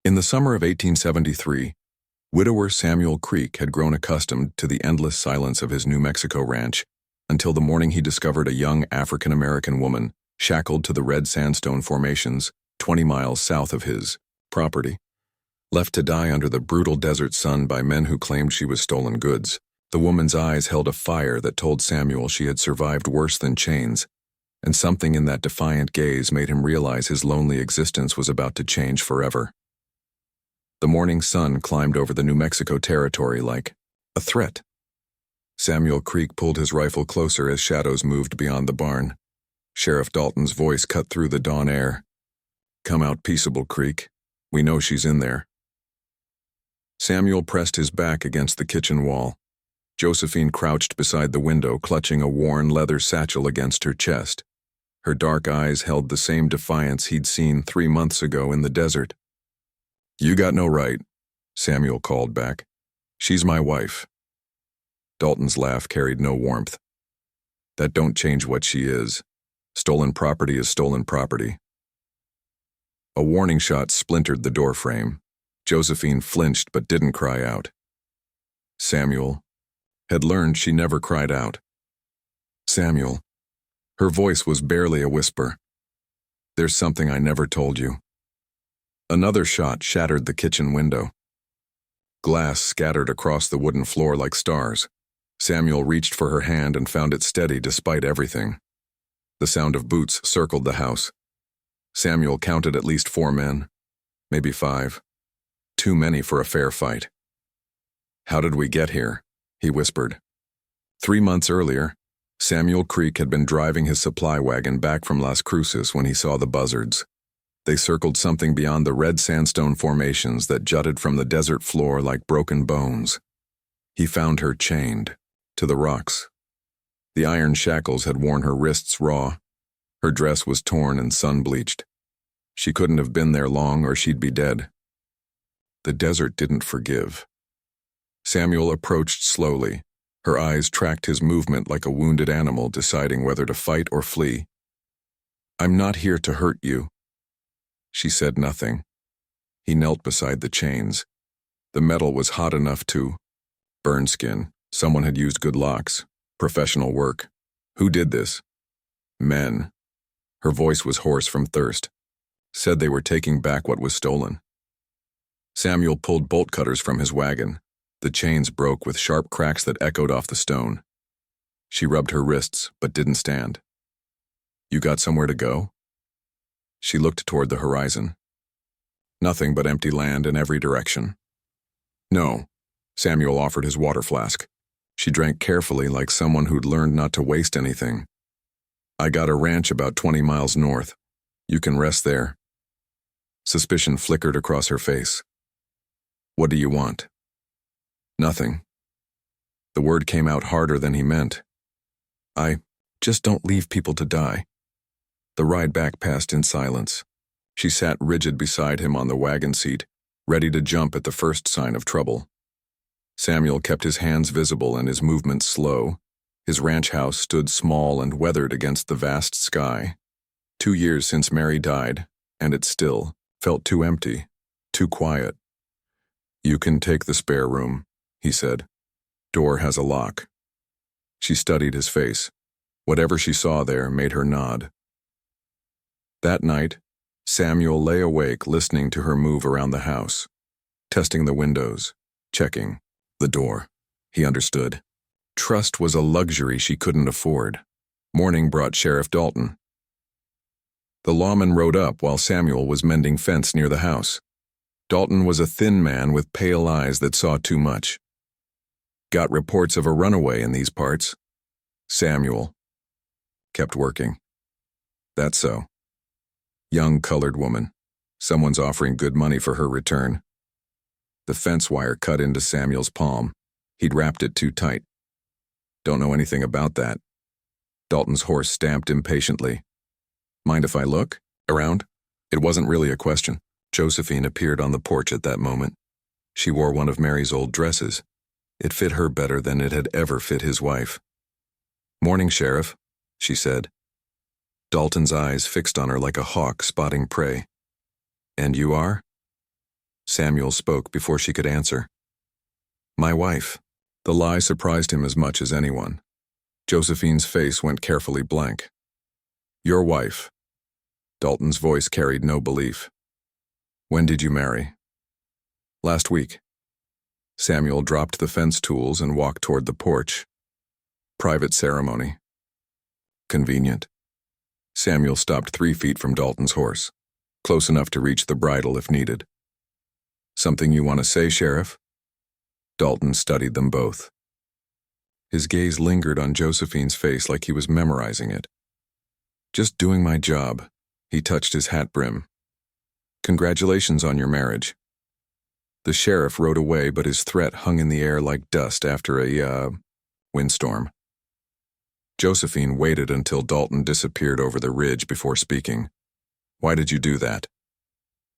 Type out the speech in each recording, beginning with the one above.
In the summer of 1873, widower Samuel Creek had grown accustomed to the endless silence of his New Mexico ranch until the morning he discovered a young African-American woman shackled to the red sandstone formations 20 miles south of his property. Left to die under the brutal desert sun by men who claimed she was stolen goods, the woman's eyes held a fire that told Samuel she had survived worse than chains, and something in that defiant gaze made him realize his lonely existence was about to change forever. The morning sun climbed over the New Mexico territory like a threat. Samuel Creek pulled his rifle closer as shadows moved beyond the barn. Sheriff Dalton's voice cut through the dawn air. "Come out peaceable, Creek. We know she's in there." Samuel pressed his back against the kitchen wall. Josephine crouched beside the window, clutching a worn leather satchel against her chest. Her dark eyes held the same defiance he'd seen 3 months ago in the desert. "You got no right," Samuel called back. "She's my wife." Dalton's laugh carried no warmth. "That don't change what she is. Stolen property is stolen property." A warning shot splintered the doorframe. Josephine flinched but didn't cry out. Samuel had learned she never cried out. "Samuel." Her voice was barely a whisper. "There's something I never told you." Another shot shattered the kitchen window. Glass scattered across the wooden floor like stars. Samuel reached for her hand and found it steady despite everything. The sound of boots circled the house. Samuel counted at least 4 men, maybe 5. Too many for a fair fight. "How did we get here?" he whispered. 3 months earlier, Samuel Creek had been driving his supply wagon back from Las Cruces when he saw the buzzards. They circled something beyond the red sandstone formations that jutted from the desert floor like broken bones. He found her chained to the rocks. The iron shackles had worn her wrists raw. Her dress was torn and sun-bleached. She couldn't have been there long or she'd be dead. The desert didn't forgive. Samuel approached slowly. Her eyes tracked his movement like a wounded animal deciding whether to fight or flee. "I'm not here to hurt you." She said nothing. He knelt beside the chains. The metal was hot enough to burn skin. Someone had used good locks. Professional work. Who did this? Men. Her voice was hoarse from thirst. Said they were taking back what was stolen. Samuel pulled bolt cutters from his wagon. The chains broke with sharp cracks that echoed off the stone. She rubbed her wrists, but didn't stand. "You got somewhere to go?" She looked toward the horizon. Nothing but empty land in every direction. "No." Samuel offered his water flask. She drank carefully like someone who'd learned not to waste anything. "I got a ranch about 20 miles north. You can rest there." Suspicion flickered across her face. "What do you want?" "Nothing." The word came out harder than he meant. "I just don't leave people to die." The ride back passed in silence. She sat rigid beside him on the wagon seat, ready to jump at the first sign of trouble. Samuel kept his hands visible and his movements slow. His ranch house stood small and weathered against the vast sky. 2 years since Mary died, and it still felt too empty, too quiet. "You can take the spare room," he said. "Door has a lock." She studied his face. Whatever she saw there made her nod. That night, Samuel lay awake listening to her move around the house, testing the windows, checking the door. He understood. Trust was a luxury she couldn't afford. Morning brought Sheriff Dalton. The lawman rode up while Samuel was mending fence near the house. Dalton was a thin man with pale eyes that saw too much. "Got reports of a runaway in these parts." Samuel kept working. "That's so." "Young colored woman. Someone's offering good money for her return." The fence wire cut into Samuel's palm. He'd wrapped it too tight. "Don't know anything about that." Dalton's horse stamped impatiently. "Mind if I look around?" It wasn't really a question. Josephine appeared on the porch at that moment. She wore one of Mary's old dresses. It fit her better than it had ever fit his wife. "Morning, Sheriff," she said. Dalton's eyes fixed on her like a hawk spotting prey. "And you are?" Samuel spoke before she could answer. My wife. The lie surprised him as much as anyone. Josephine's face went carefully blank. Your wife. Dalton's voice carried no belief. When did you marry? Last week. Samuel dropped the fence tools and walked toward the porch. Private ceremony. Convenient. Samuel stopped 3 feet from Dalton's horse, close enough to reach the bridle if needed. Something you want to say, Sheriff? Dalton studied them both. His gaze lingered on Josephine's face like he was memorizing it. Just doing my job. He touched his hat brim. Congratulations on your marriage. The sheriff rode away, but his threat hung in the air like dust after a, windstorm. Josephine waited until Dalton disappeared over the ridge before speaking. Why did you do that?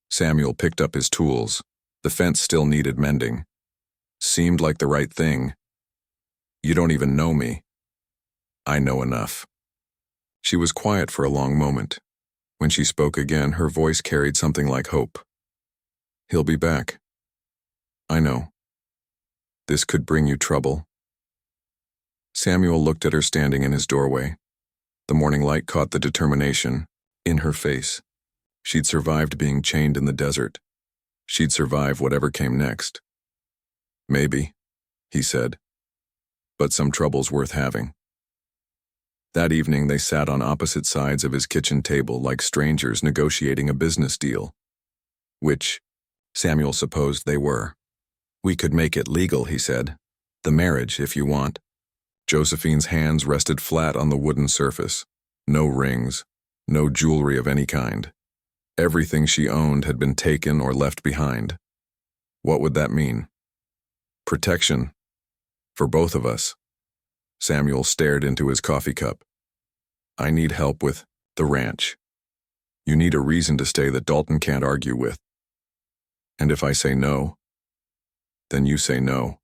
Samuel picked up his tools. The fence still needed mending. Seemed like the right thing. You don't even know me. I know enough. She was quiet for a long moment. When she spoke again, her voice carried something like hope. He'll be back. I know. This could bring you trouble. Samuel looked at her standing in his doorway. The morning light caught the determination in her face. She'd survived being chained in the desert. She'd survive whatever came next. Maybe, he said, but some trouble's worth having. That evening they sat on opposite sides of his kitchen table like strangers negotiating a business deal. Which, Samuel supposed they were. We could make it legal, he said. The marriage, if you want. Josephine's hands rested flat on the wooden surface. No rings, no jewelry of any kind. Everything she owned had been taken or left behind. What would that mean? Protection. For both of us. Samuel stared into his coffee cup. I need help with the ranch. You need a reason to stay that Dalton can't argue with. And if I say no, then you say no.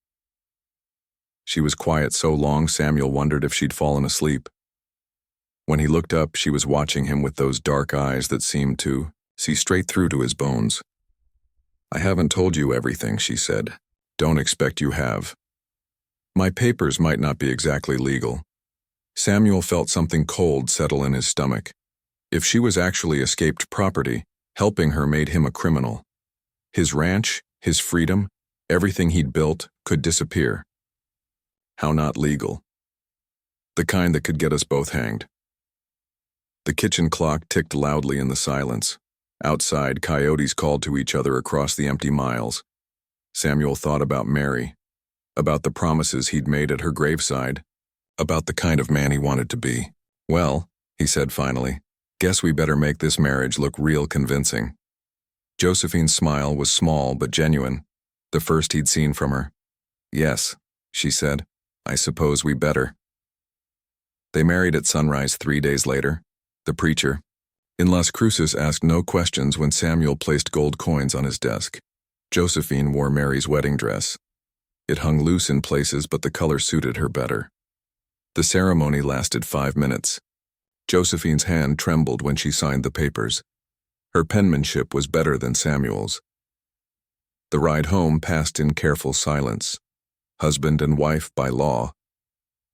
She was quiet so long Samuel wondered if she'd fallen asleep. When he looked up, she was watching him with those dark eyes that seemed to see straight through to his bones. I haven't told you everything, she said. Don't expect you have. My papers might not be exactly legal. Samuel felt something cold settle in his stomach. If she was actually escaped property, helping her made him a criminal. His ranch, his freedom, everything he'd built could disappear. How not legal? The kind that could get us both hanged. The kitchen clock ticked loudly in the silence. Outside, coyotes called to each other across the empty miles. Samuel thought about Mary, about the promises he'd made at her graveside, about the kind of man he wanted to be. Well, he said finally, guess we better make this marriage look real convincing. Josephine's smile was small but genuine, the first he'd seen from her. Yes, she said, I suppose we better. They married at sunrise 3 days later. The preacher, in Las Cruces, asked no questions when Samuel placed gold coins on his desk. Josephine wore Mary's wedding dress. It hung loose in places, but the color suited her better. The ceremony lasted 5 minutes. Josephine's hand trembled when she signed the papers. Her penmanship was better than Samuel's. The ride home passed in careful silence. Husband and wife by law.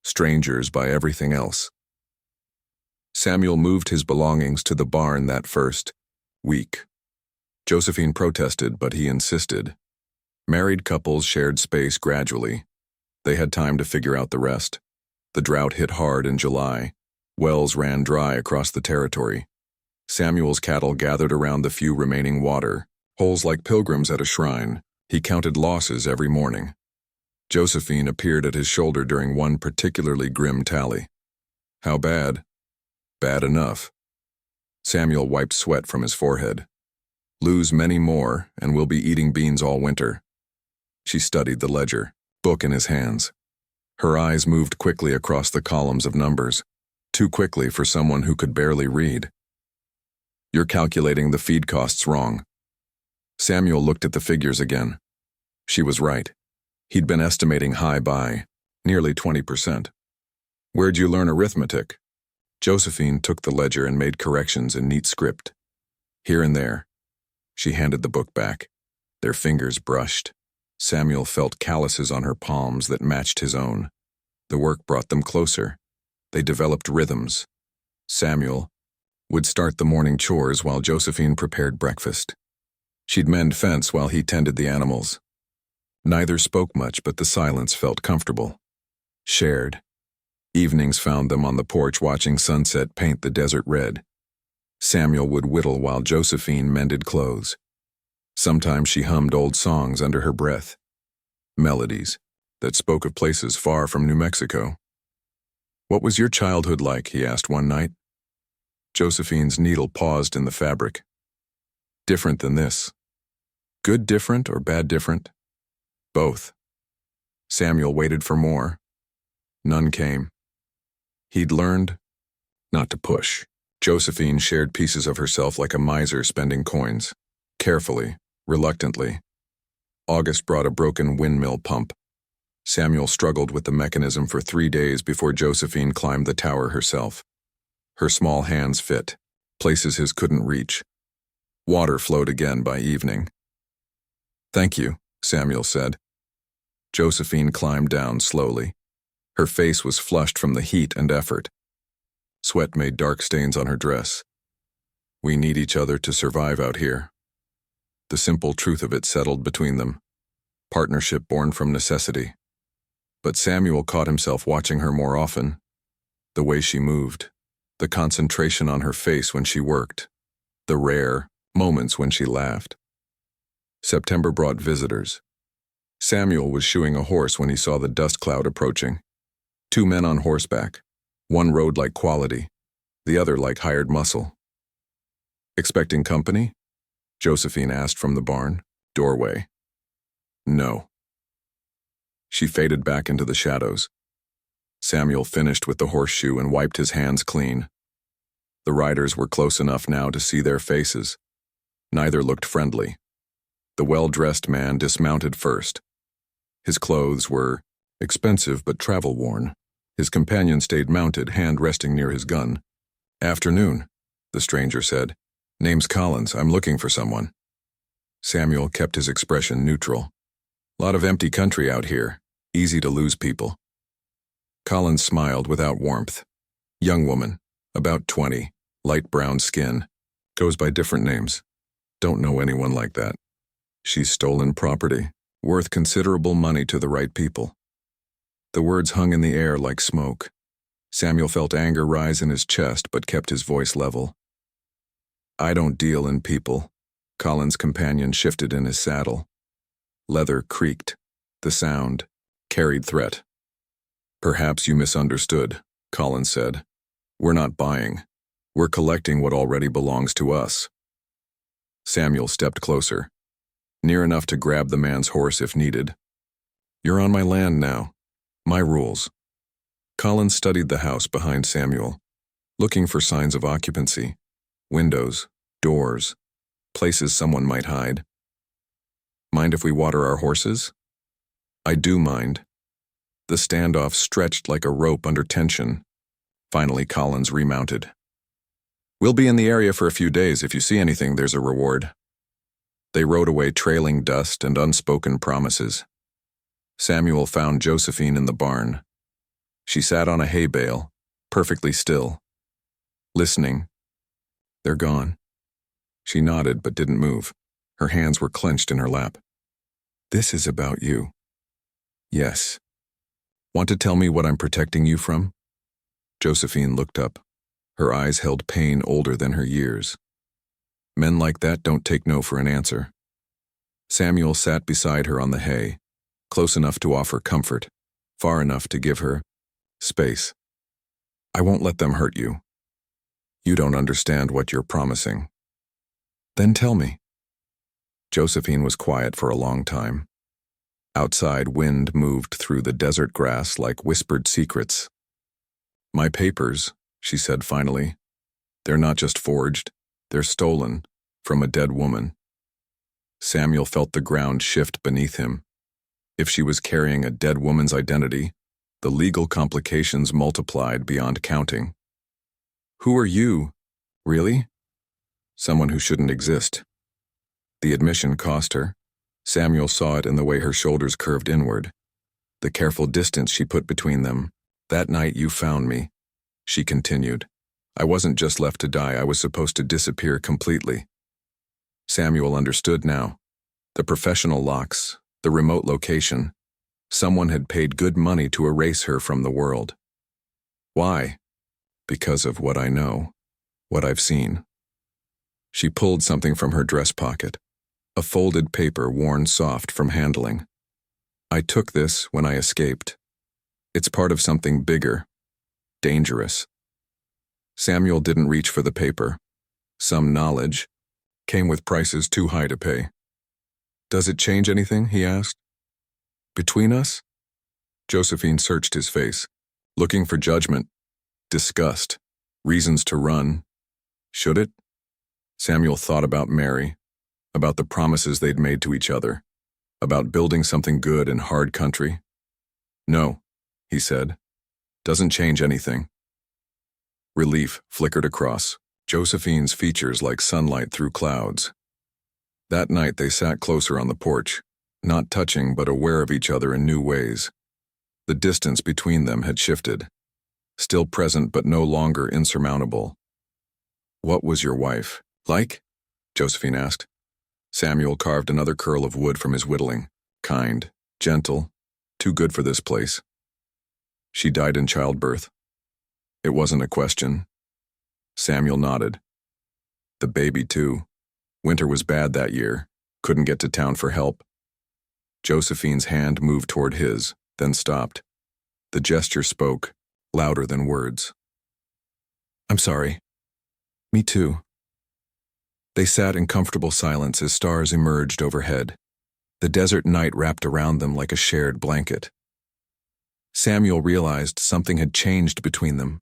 Strangers by everything else. Samuel moved his belongings to the barn that first week. Josephine protested, but he insisted. Married couples shared space gradually. They had time to figure out the rest. The drought hit hard in July. Wells ran dry across the territory. Samuel's cattle gathered around the few remaining water, holes like pilgrims at a shrine. He counted losses every morning. Josephine appeared at his shoulder during one particularly grim tally. How bad? Bad enough. Samuel wiped sweat from his forehead. Lose many more, and we'll be eating beans all winter. She studied the ledger, book in his hands. Her eyes moved quickly across the columns of numbers, too quickly for someone who could barely read. You're calculating the feed costs wrong. Samuel looked at the figures again. She was right. He'd been estimating high by nearly 20%. Where'd you learn arithmetic? Josephine took the ledger and made corrections in neat script. Here and there. She handed the book back. Their fingers brushed. Samuel felt calluses on her palms that matched his own. The work brought them closer. They developed rhythms. Samuel would start the morning chores while Josephine prepared breakfast. She'd mend fence while he tended the animals. Neither spoke much, but the silence felt comfortable. Shared. Evenings found them on the porch watching sunset paint the desert red. Samuel would whittle while Josephine mended clothes. Sometimes she hummed old songs under her breath. Melodies that spoke of places far from New Mexico. "What was your childhood like?" he asked one night. Josephine's needle paused in the fabric. "Different than this." "Good different or bad different?" "Both." Samuel waited for more. None came. He'd learned not to push. Josephine shared pieces of herself like a miser spending coins. Carefully, reluctantly. August brought a broken windmill pump. Samuel struggled with the mechanism for 3 days before Josephine climbed the tower herself. Her small hands fit, places his couldn't reach. Water flowed again by evening. "Thank you," Samuel said. Josephine climbed down slowly. Her face was flushed from the heat and effort. Sweat made dark stains on her dress. "We need each other to survive out here." The simple truth of it settled between them. Partnership born from necessity. But Samuel caught himself watching her more often. The way she moved. The concentration on her face when she worked. The rare moments when she laughed. September brought visitors. Samuel was shoeing a horse when he saw the dust cloud approaching. 2 men on horseback. One rode like quality, the other like hired muscle. "Expecting company?" Josephine asked from the barn doorway. "No." She faded back into the shadows. Samuel finished with the horseshoe and wiped his hands clean. The riders were close enough now to see their faces. Neither looked friendly. The well-dressed man dismounted first. His clothes were expensive but travel-worn. His companion stayed mounted, hand resting near his gun. "Afternoon," the stranger said. "Name's Collins. I'm looking for someone." Samuel kept his expression neutral. "Lot of empty country out here. Easy to lose people." Collins smiled without warmth. "Young woman, about 20, light brown skin. Goes by different names. Don't know anyone like that. She's stolen property, worth considerable money to the right people." The words hung in the air like smoke. Samuel felt anger rise in his chest but kept his voice level. "I don't deal in people." Collins' companion shifted in his saddle. Leather creaked. The sound carried threat. "Perhaps you misunderstood," Collins said. "We're not buying. We're collecting what already belongs to us." Samuel stepped closer, near enough to grab the man's horse if needed. "You're on my land now. My rules." Collins studied the house behind Samuel, looking for signs of occupancy. Windows, doors, places someone might hide. "Mind if we water our horses?" "I do mind." The standoff stretched like a rope under tension. Finally, Collins remounted. "We'll be in the area for a few days. If you see anything, there's a reward." They rode away trailing dust and unspoken promises. Samuel found Josephine in the barn. She sat on a hay bale, perfectly still, listening. "They're gone." She nodded but didn't move. Her hands were clenched in her lap. "This is about you." "Yes." "Want to tell me what I'm protecting you from?" Josephine looked up. Her eyes held pain older than her years. Men like that don't take no for an answer. Samuel sat beside her on the hay, close enough to offer comfort, far enough to give her space. "I won't let them hurt you. You don't understand what you're promising." "Then tell me." Josephine was quiet for a long time. Outside, wind moved through the desert grass like whispered secrets. "My papers," she said finally. "They're not just forged, they're stolen from a dead woman." Samuel felt the ground shift beneath him. If she was carrying a dead woman's identity, the legal complications multiplied beyond counting. "Who are you? Really?" "Someone who shouldn't exist." The admission cost her. Samuel saw it in the way her shoulders curved inward, the careful distance she put between them. "That night you found me," she continued. "I wasn't just left to die, I was supposed to disappear completely." Samuel understood now. The professional locks, the remote location. Someone had paid good money to erase her from the world. Why? Because of what I know, what I've seen. She pulled something from her dress pocket, a folded paper worn soft from handling. "I took this when I escaped. It's part of something bigger, dangerous." Samuel didn't reach for the paper. Some knowledge came with prices too high to pay. "Does it change anything?" he asked. "Between us?" Josephine searched his face, looking for judgment, disgust, reasons to run. Should it? Samuel thought about Mary, about the promises they'd made to each other, about building something good in hard country. "No," he said. "Doesn't change anything." Relief flickered across Josephine's features like sunlight through clouds. That night they sat closer on the porch, not touching but aware of each other in new ways. The distance between them had shifted, still present but no longer insurmountable. "What was your wife like?" Josephine asked. Samuel carved another curl of wood from his whittling. "Kind, gentle, too good for this place." "She died in childbirth." It wasn't a question. Samuel nodded. "The baby, too. Winter was bad that year. Couldn't get to town for help." Josephine's hand moved toward his, then stopped. The gesture spoke, louder than words. "I'm sorry. Me too." They sat in comfortable silence as stars emerged overhead. The desert night wrapped around them like a shared blanket. Samuel realized something had changed between them.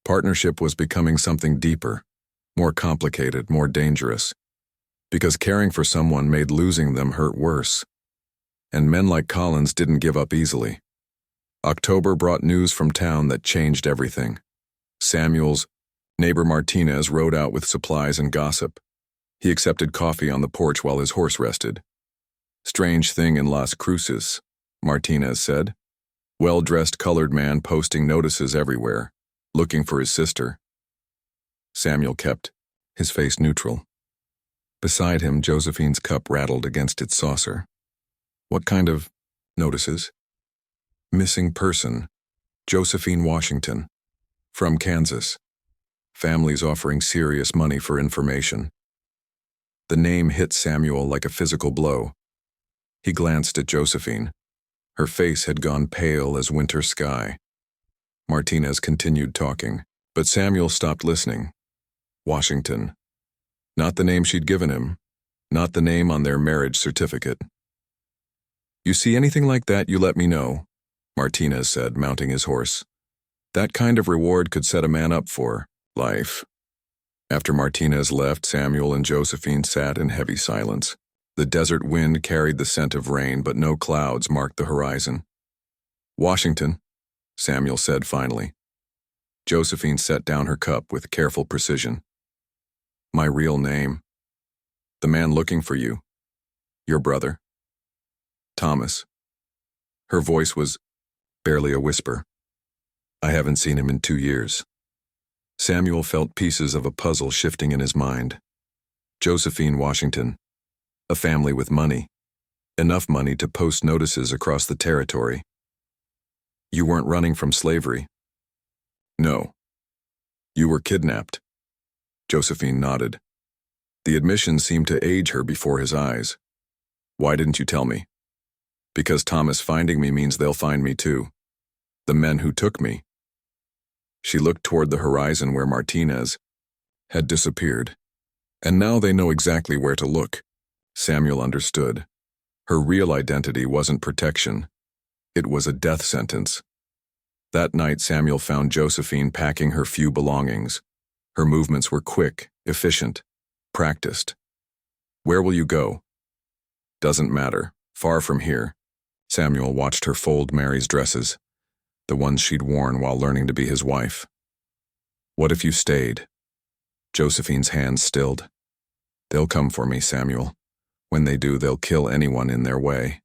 Partnership was becoming something deeper, more complicated, more dangerous, because caring for someone made losing them hurt worse. And men like Collins didn't give up easily. October brought news from town that changed everything. Samuel's neighbor Martinez rode out with supplies and gossip. He accepted coffee on the porch while his horse rested. "Strange thing in Las Cruces," Martinez said. "Well-dressed colored man posting notices everywhere, looking for his sister." Samuel kept his face neutral. Beside him, Josephine's cup rattled against its saucer. "What kind of notices?" "Missing person, Josephine Washington, from Kansas. Families offering serious money for information." The name hit Samuel like a physical blow. He glanced at Josephine. Her face had gone pale as winter sky. Martinez continued talking, but Samuel stopped listening. Washington. Not the name she'd given him, not the name on their marriage certificate. "You see anything like that, you let me know," Martinez said, mounting his horse. "That kind of reward could set a man up for life." After Martinez left, Samuel and Josephine sat in heavy silence. The desert wind carried the scent of rain, but no clouds marked the horizon. "Washington," Samuel said finally. Josephine set down her cup with careful precision. "My real name. The man looking for you. Your brother. Thomas." Her voice was barely a whisper. "I haven't seen him in 2 years." Samuel felt pieces of a puzzle shifting in his mind. Josephine Washington. A family with money. Enough money to post notices across the territory. "You weren't running from slavery?" "No." "You were kidnapped?" Josephine nodded. The admission seemed to age her before his eyes. "Why didn't you tell me?" "Because Thomas finding me means they'll find me too. The men who took me." She looked toward the horizon where Martinez had disappeared. "And now they know exactly where to look." Samuel understood. Her real identity wasn't protection. It was a death sentence. That night, Samuel found Josephine packing her few belongings. Her movements were quick, efficient, practiced. "Where will you go?" "Doesn't matter. Far from here." Samuel watched her fold Mary's dresses, the ones she'd worn while learning to be his wife. "What if you stayed?" Josephine's hands stilled. "They'll come for me, Samuel. When they do, they'll kill anyone in their way.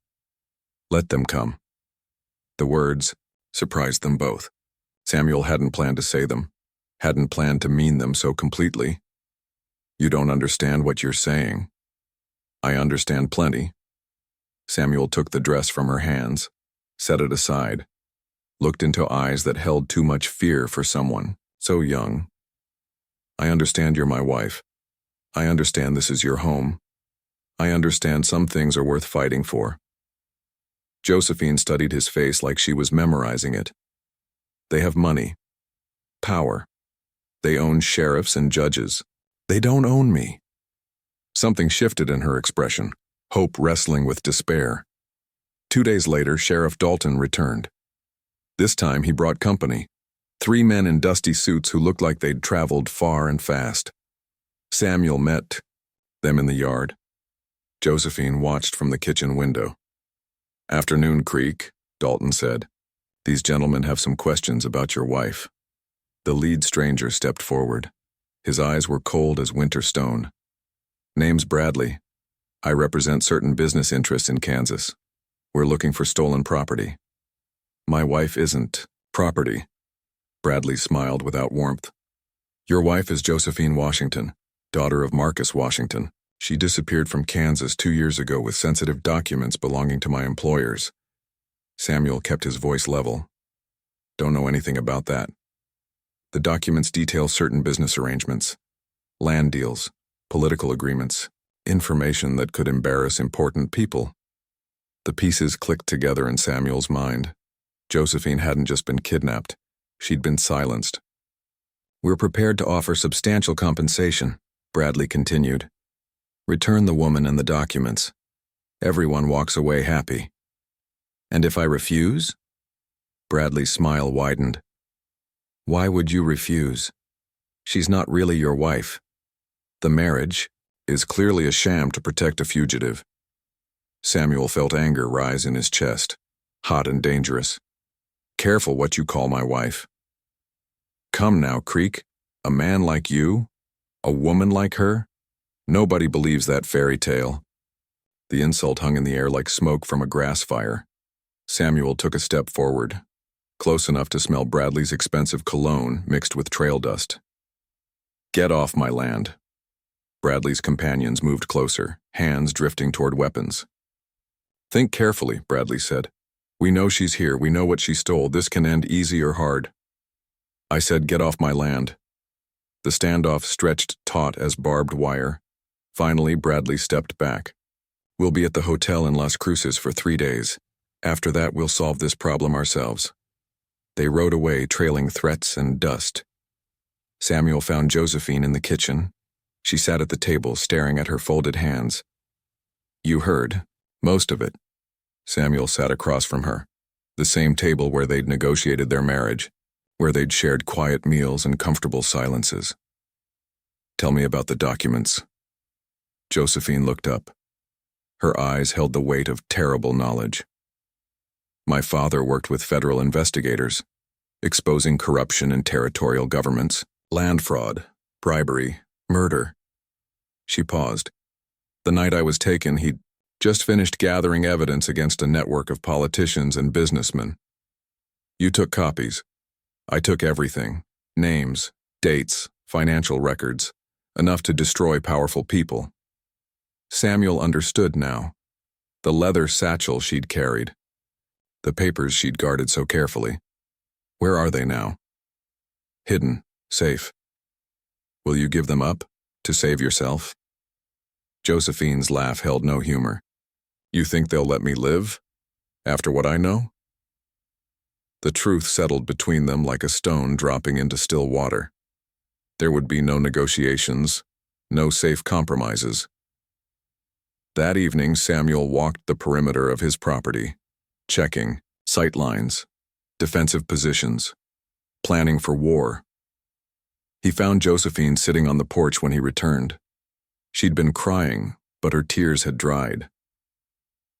Let them come. The words surprised them both. Samuel hadn't planned to say them, hadn't planned to mean them so completely. You don't understand what you're saying. I understand plenty. Samuel took the dress from her hands, set it aside, looked into eyes that held too much fear for someone so young. I understand you're my wife. I understand this is your home. I understand some things are worth fighting for. Josephine studied his face like she was memorizing it. They have money, power. They own sheriffs and judges. They don't own me. Something shifted in her expression, hope wrestling with despair. 2 days later, Sheriff Dalton returned. This time he brought company. 3 men in dusty suits who looked like they'd traveled far and fast. Samuel met them in the yard. Josephine watched from the kitchen window. Afternoon, Creek, Dalton said. These gentlemen have some questions about your wife. The lead stranger stepped forward. His eyes were cold as winter stone. Name's Bradley. I represent certain business interests in Kansas. We're looking for stolen property. My wife isn't property. Bradley smiled without warmth. Your wife is Josephine Washington, daughter of Marcus Washington. She disappeared from Kansas 2 years ago with sensitive documents belonging to my employers. Samuel kept his voice level. Don't know anything about that. The documents detail certain business arrangements, land deals, political agreements, information that could embarrass important people. The pieces clicked together in Samuel's mind. Josephine hadn't just been kidnapped. She'd been silenced. We're prepared to offer substantial compensation, Bradley continued. Return the woman and the documents. Everyone walks away happy. And if I refuse? Bradley's smile widened. Why would you refuse? She's not really your wife. The marriage is clearly a sham to protect a fugitive. Samuel felt anger rise in his chest, hot and dangerous. Careful what you call my wife. Come now, Creek. A man like you? A woman like her? Nobody believes that fairy tale. The insult hung in the air like smoke from a grass fire. Samuel took a step forward, close enough to smell Bradley's expensive cologne mixed with trail dust. Get off my land. Bradley's companions moved closer, hands drifting toward weapons. Think carefully, Bradley said. We know she's here, we know what she stole. This can end easy or hard. I said, get off my land. The standoff stretched taut as barbed wire. Finally, Bradley stepped back. We'll be at the hotel in Las Cruces for 3 days. After that, we'll solve this problem ourselves. They rode away, trailing threats and dust. Samuel found Josephine in the kitchen. She sat at the table, staring at her folded hands. You heard most of it. Samuel sat across from her, the same table where they'd negotiated their marriage, where they'd shared quiet meals and comfortable silences. Tell me about the documents. Josephine looked up. Her eyes held the weight of terrible knowledge. My father worked with federal investigators, exposing corruption in territorial governments, land fraud, bribery, murder. She paused. The night I was taken, he'd just finished gathering evidence against a network of politicians and businessmen. You took copies. I took everything. Names, dates, financial records, enough to destroy powerful people. Samuel understood now. The leather satchel she'd carried. The papers she'd guarded so carefully. Where are they now? Hidden, safe. Will you give them up to save yourself? Josephine's laugh held no humor. You think they'll let me live? After what I know? The truth settled between them like a stone dropping into still water. There would be no negotiations, no safe compromises. That evening, Samuel walked the perimeter of his property, checking sight lines, defensive positions, planning for war. He found Josephine sitting on the porch when he returned. She'd been crying, but her tears had dried.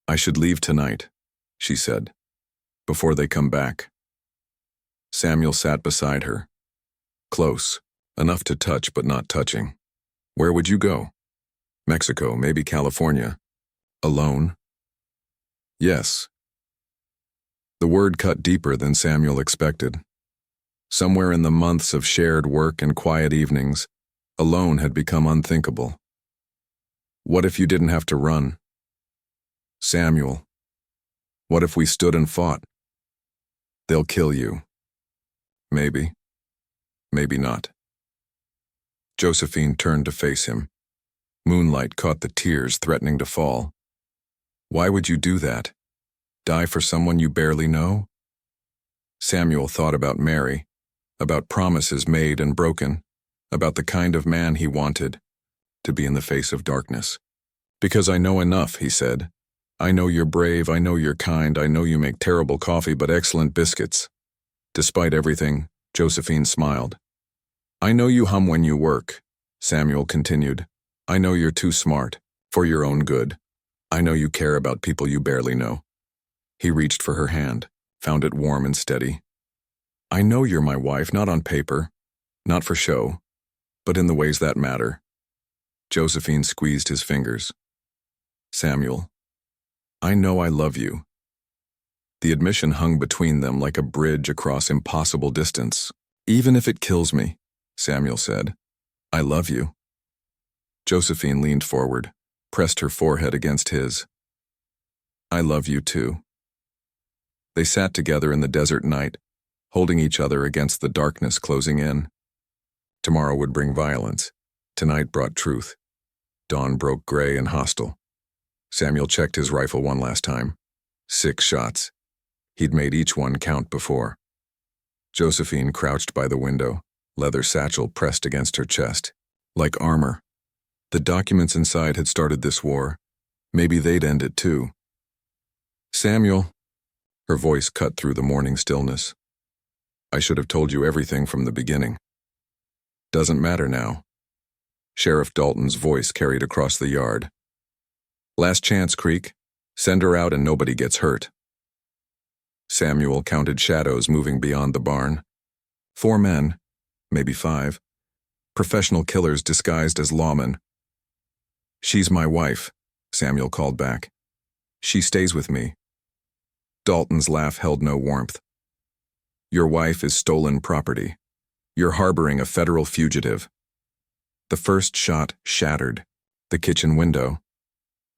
I should leave tonight, she said, before they come back. Samuel sat beside her, close, enough to touch but not touching. Where would you go? Mexico, maybe California. Alone? Yes. The word cut deeper than Samuel expected. Somewhere in the months of shared work and quiet evenings, alone had become unthinkable. What if you didn't have to run? Samuel, what if we stood and fought? They'll kill you. Maybe. Maybe not. Josephine turned to face him. Moonlight caught the tears threatening to fall. Why would you do that? Die for someone you barely know? Samuel thought about Mary, about promises made and broken, about the kind of man he wanted, to be in the face of darkness. Because I know enough, he said. I know you're brave, I know you're kind, I know you make terrible coffee but excellent biscuits. Despite everything, Josephine smiled. I know you hum when you work, Samuel continued. I know you're too smart, for your own good. I know you care about people you barely know. He reached for her hand, found it warm and steady. I know you're my wife, not on paper, not for show, but in the ways that matter. Josephine squeezed his fingers. Samuel, I know I love you. The admission hung between them like a bridge across impossible distance. Even if it kills me, Samuel said, I love you. Josephine leaned forward, pressed her forehead against his. I love you too. They sat together in the desert night, holding each other against the darkness closing in. Tomorrow would bring violence. Tonight brought truth. Dawn broke gray and hostile. Samuel checked his rifle one last time. 6 shots. He'd made each one count before. Josephine crouched by the window, leather satchel pressed against her chest. Like armor. The documents inside had started this war. Maybe they'd end it too. Samuel. Her voice cut through the morning stillness. I should have told you everything from the beginning. Doesn't matter now. Sheriff Dalton's voice carried across the yard. Last chance, Creek. Send her out and nobody gets hurt. Samuel counted shadows moving beyond the barn. 4 men, maybe 5. Professional killers disguised as lawmen. She's my wife, Samuel called back. She stays with me. Dalton's laugh held no warmth. Your wife is stolen property. You're harboring a federal fugitive. The first shot shattered. The kitchen window.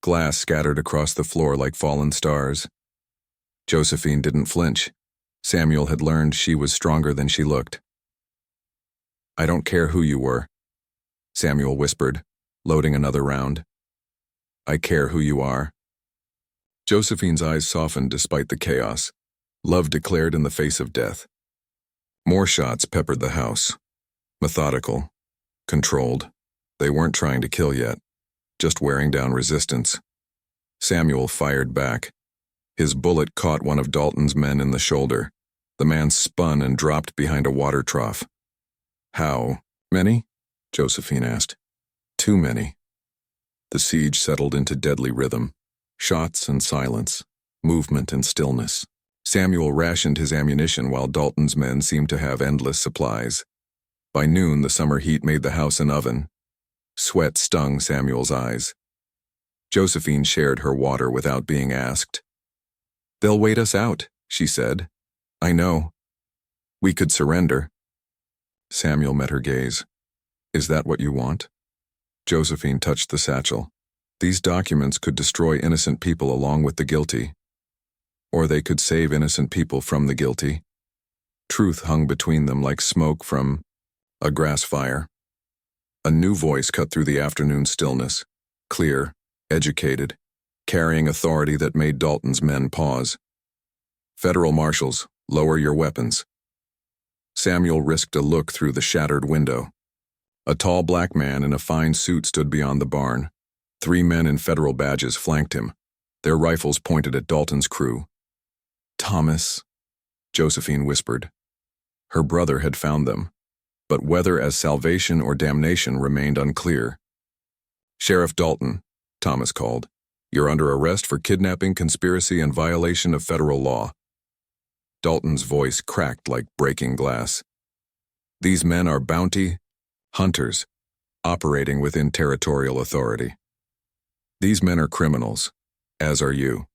Glass scattered across the floor like fallen stars. Josephine didn't flinch. Samuel had learned she was stronger than she looked. I don't care who you were, Samuel whispered, loading another round. I care who you are. Josephine's eyes softened despite the chaos. Love declared in the face of death. More shots peppered the house. Methodical. Controlled. They weren't trying to kill yet, just wearing down resistance. Samuel fired back. His bullet caught one of Dalton's men in the shoulder. The man spun and dropped behind a water trough. How many? Josephine asked. Too many. The siege settled into deadly rhythm. Shots and silence. Movement and stillness. Samuel rationed his ammunition while Dalton's men seemed to have endless supplies. By noon, the summer heat made the house an oven. Sweat stung Samuel's eyes. Josephine shared her water without being asked. They'll wait us out, she said. I know. We could surrender. Samuel met her gaze. Is that what you want? Josephine touched the satchel. These documents could destroy innocent people along with the guilty. Or they could save innocent people from the guilty. Truth hung between them like smoke from a grass fire. A new voice cut through the afternoon stillness, clear, educated, carrying authority that made Dalton's men pause. Federal marshals, lower your weapons. Samuel risked a look through the shattered window. A tall black man in a fine suit stood beyond the barn. 3 men in federal badges flanked him, their rifles pointed at Dalton's crew. Thomas, Josephine whispered. Her brother had found them, but whether as salvation or damnation remained unclear. Sheriff Dalton, Thomas called. You're under arrest for kidnapping, conspiracy, and violation of federal law. Dalton's voice cracked like breaking glass. These men are bounty hunters, operating within territorial authority. These men are criminals, As are you.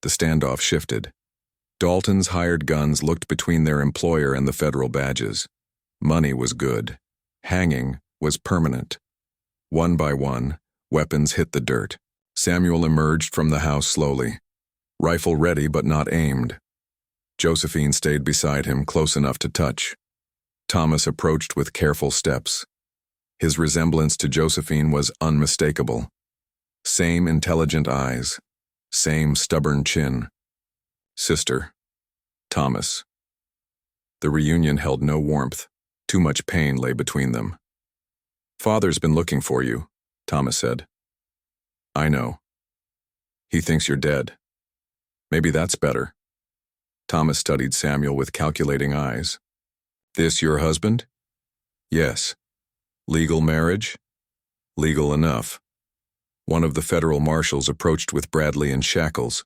The standoff shifted. Dalton's hired guns looked between their employer and the federal badges. Money was good. Hanging was permanent. One by one, weapons hit the dirt. Samuel emerged from the house slowly, rifle ready but not aimed. Josephine stayed beside him, close enough to touch. Thomas approached with careful steps. His resemblance to Josephine was unmistakable. Same intelligent eyes, same stubborn chin. Sister. Thomas. The reunion held no warmth. Too much pain lay between them. Father's been looking for you, Thomas said. I know. He thinks you're dead. Maybe that's better. Thomas studied Samuel with calculating eyes. This your husband? Yes. Legal marriage? Legal enough. One of the federal marshals approached with Bradley in shackles.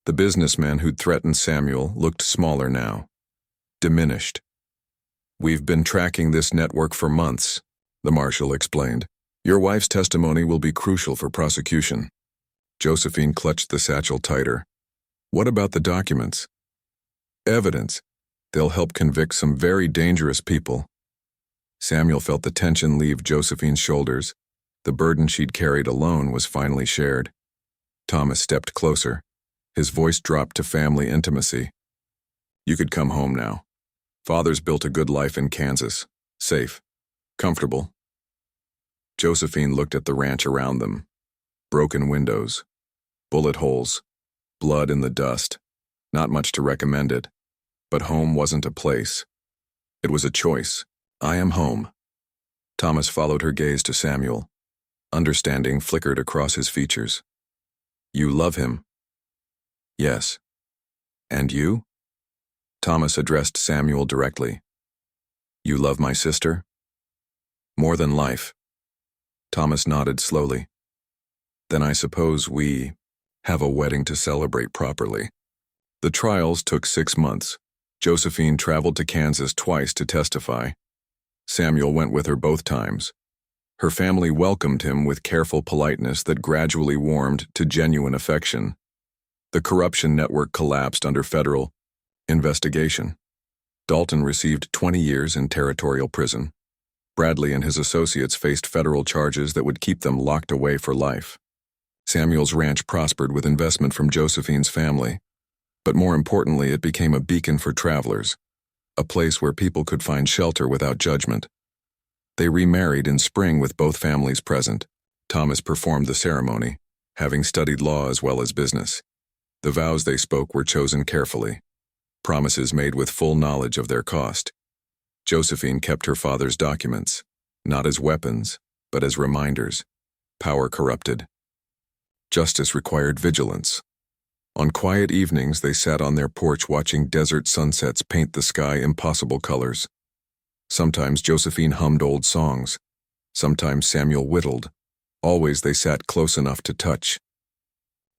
The businessman who'd threatened Samuel looked smaller now. Diminished. We've been tracking this network for months, the marshal explained. Your wife's testimony will be crucial for prosecution. Josephine clutched the satchel tighter. What about the documents? Evidence. They'll help convict some very dangerous people. Samuel felt the tension leave Josephine's shoulders. The burden she'd carried alone was finally shared. Thomas stepped closer. His voice dropped to family intimacy. You could come home now. Father's built a good life in Kansas. Safe. Comfortable. Josephine looked at the ranch around them. Broken windows. Bullet holes. Blood in the dust. Not much to recommend it. But home wasn't a place. It was a choice. I am home. Thomas followed her gaze to Samuel. Understanding flickered across his features. You love him? Yes. And you? Thomas addressed Samuel directly. You love my sister? More than life. Thomas nodded slowly. Then I suppose we have a wedding to celebrate properly. The trials took 6 months. Josephine traveled to Kansas twice to testify. Samuel went with her both times. Her family welcomed him with careful politeness that gradually warmed to genuine affection. The corruption network collapsed under federal investigation. Dalton received 20 years in territorial prison. Bradley and his associates faced federal charges that would keep them locked away for life. Samuel's ranch prospered with investment from Josephine's family. But more importantly, it became a beacon for travelers, a place where people could find shelter without judgment. They remarried in spring with both families present. Thomas performed the ceremony, having studied law as well as business. The vows they spoke were chosen carefully, promises made with full knowledge of their cost. Josephine kept her father's documents, not as weapons, but as reminders. Power corrupted. Justice required vigilance. On quiet evenings, they sat on their porch watching desert sunsets paint the sky impossible colors. Sometimes Josephine hummed old songs. Sometimes Samuel whittled. Always they sat close enough to touch.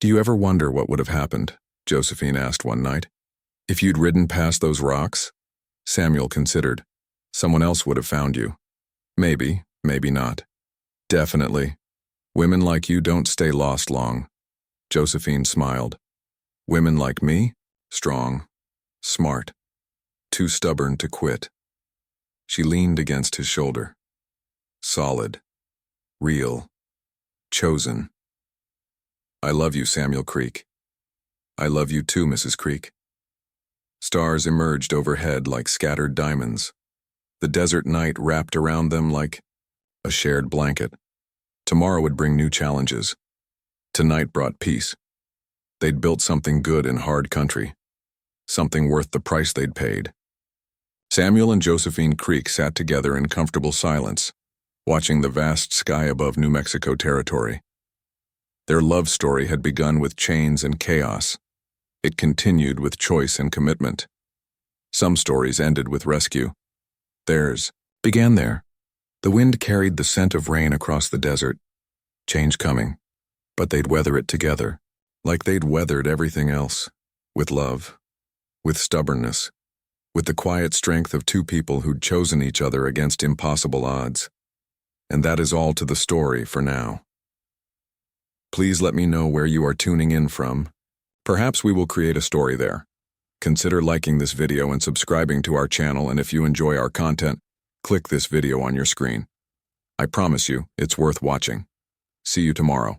Do you ever wonder what would have happened? Josephine asked one night. If you'd ridden past those rocks? Samuel considered. Someone else would have found you. Maybe, maybe not. Definitely. Women like you don't stay lost long. Josephine smiled. Women like me? Strong. Smart. Too stubborn to quit. She leaned against his shoulder. Solid. Real. Chosen. I love you, Samuel Creek. I love you too, Mrs. Creek. Stars emerged overhead like scattered diamonds. The desert night wrapped around them like a shared blanket. Tomorrow would bring new challenges. Tonight brought peace. They'd built something good in hard country. Something worth the price they'd paid. Samuel and Josephine Creek sat together in comfortable silence, watching the vast sky above New Mexico territory. Their love story had begun with chains and chaos. It continued with choice and commitment. Some stories ended with rescue. Theirs began there. The wind carried the scent of rain across the desert. Change coming, but they'd weather it together, like they'd weathered everything else, with love, with stubbornness, with the quiet strength of two people who'd chosen each other against impossible odds. And that is all to the story for now. Please let me know where you are tuning in from. Perhaps we will create a story there. Consider liking this video and subscribing to our channel, and if you enjoy our content, click this video on your screen. I promise you, it's worth watching. See you tomorrow.